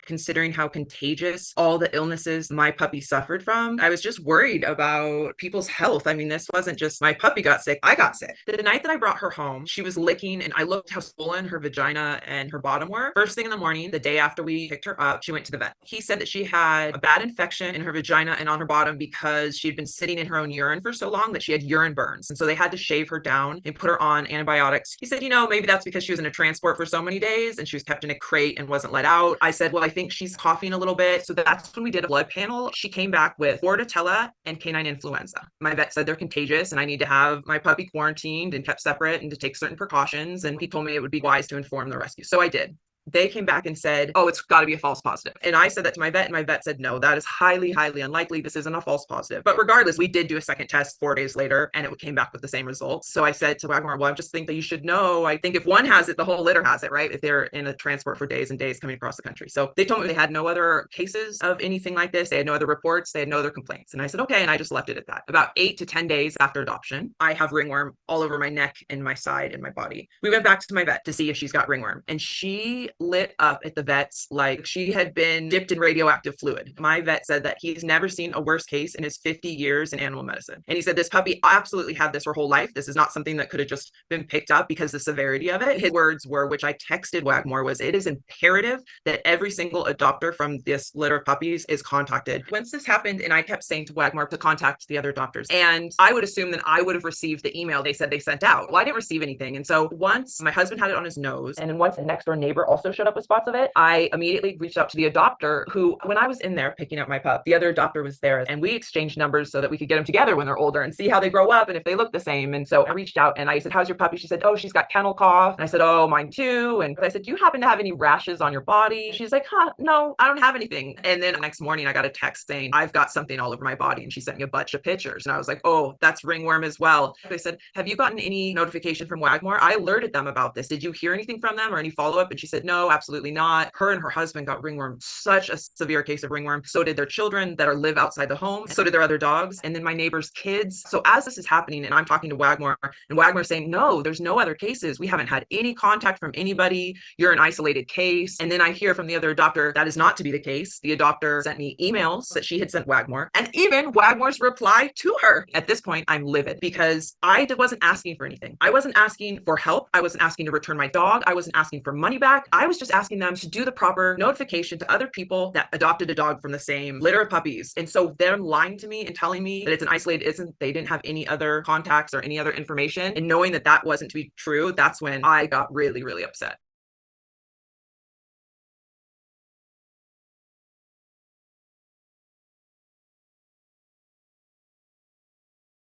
considering how contagious all the illnesses my puppy suffered from. I was just worried about people's health. I mean, this wasn't just my puppy got sick, I got sick. The night that I brought her home, she was licking, and I looked how swollen her vagina and her bottom were. First thing in the morning, the day after we picked her up, she went to the vet. He said that she had a bad infection in her vagina and on her bottom because she had been sitting in her own urine for so long that she had urine burns. And so they had to shave her down and put her on antibiotics. He said, maybe that's because she was in a transport for so many days and she was kept in a crate and wasn't let out. I said, well, I think she's coughing a little bit. So that's when we did a blood panel. She came back with Bordetella and canine influenza. My vet said they're contagious and I need to have my puppy quarantined and kept separate and to take certain precautions. And he told me it would be wise to inform the rescue. So I did. They came back and said, oh, it's got to be a false positive. And I said that to my vet, and my vet said, no, that is highly, highly unlikely. This isn't a false positive. But regardless, we did do a second test 4 days later, and it came back with the same results. So I said to Wagmore, well, I just think that you should know. I think if one has it, the whole litter has it, right? If they're in a transport for days and days coming across the country. So they told me they had no other cases of anything like this. They had no other reports. They had no other complaints. And I said, okay. And I just left it at that. About 8 to 10 days after adoption, I have ringworm all over my neck and my side and my body. We went back to my vet to see if she's got ringworm, and she lit up at the vet's like she had been dipped in radioactive fluid. My vet said that he's never seen a worse case in his 50 years in animal medicine. And he said this puppy absolutely had this her whole life. This is not something that could have just been picked up because the severity of it. His words were, which I texted Wagmore, was it is imperative that every single adopter from this litter of puppies is contacted. Once this happened, and I kept saying to Wagmore to contact the other doctors, and I would assume that I would have received the email they said they sent out. Well, I didn't receive anything. And so once my husband had it on his nose, and then once a next door neighbor also showed up with spots of it, I immediately reached out to the adopter who, when I was in there picking up my pup, the other adopter was there and we exchanged numbers so that we could get them together when they're older and see how they grow up and if they look the same. And so I reached out and I said, how's your puppy? She said, oh, she's got kennel cough. And I said, oh, mine too. And I said, do you happen to have any rashes on your body? She's like, no, I don't have anything. And then the next morning I got a text saying, I've got something all over my body. And she sent me a bunch of pictures. And I was like, oh, that's ringworm as well. They said, have you gotten any notification from Wagmore? I alerted them about this. Did you hear anything from them or any follow-up? And she said, no, absolutely not. Her and her husband got ringworm, such a severe case of ringworm. So did their children that live outside the home. So did their other dogs. And then my neighbor's kids. So as this is happening and I'm talking to Wagmore and Wagmore saying, no, there's no other cases. We haven't had any contact from anybody. You're an isolated case. And then I hear from the other adopter, that is not to be the case. The adopter sent me emails that she had sent Wagmore and even Wagmore's reply to her. At this point, I'm livid because I wasn't asking for anything. I wasn't asking for help. I wasn't asking to return my dog. I wasn't asking for money back. I was just asking them to do the proper notification to other people that adopted a dog from the same litter of puppies. And so they're lying to me and telling me that it's an isolated, they didn't have any other contacts or any other information. And knowing that that wasn't to be true, that's when I got really, really upset.